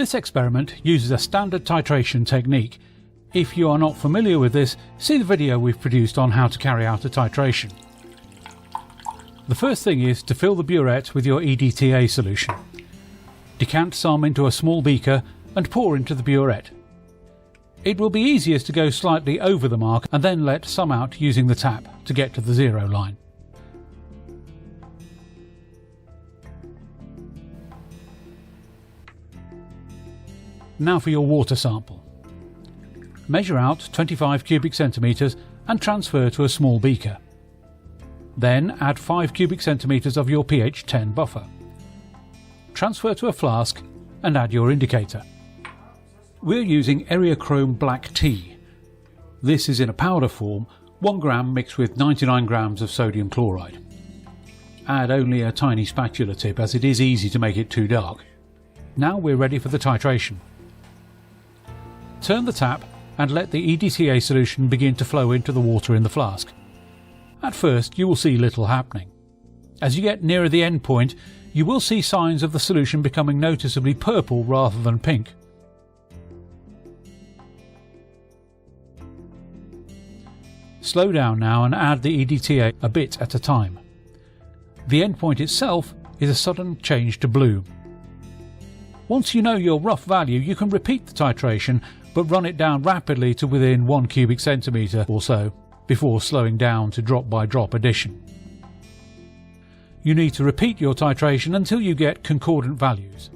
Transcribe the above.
This experiment uses a standard titration technique. If you are not familiar with this, see the video we've produced on how to carry out a titration. The first thing is to fill the burette with your EDTA solution. Decant some into a small beaker and pour into the burette. It will be easiest to go slightly over the mark and then let some out using the tap to get to the 0 line. Now for your water sample. Measure out 25 cubic centimetres and transfer to a small beaker. Then add 5 cubic centimetres of your pH 10 buffer. Transfer to a flask and add your indicator. We're using Eriochrome Black Tea. This is in a powder form, 1 gram mixed with 99 grams of sodium chloride. Add only a tiny spatula tip as it is easy to make it too dark. Now we're ready for the titration. Turn the tap and let the EDTA solution begin to flow into the water in the flask. At first you will see little happening. As you get nearer the end point, you will see signs of the solution becoming noticeably purple rather than pink. Slow down now and add the EDTA a bit at a time. The endpoint itself is a sudden change to blue. Once you know your rough value, you can repeat the titration but run it down rapidly to within 1 cubic centimetre or so before slowing down to drop by drop addition. You need to repeat your titration until you get concordant values.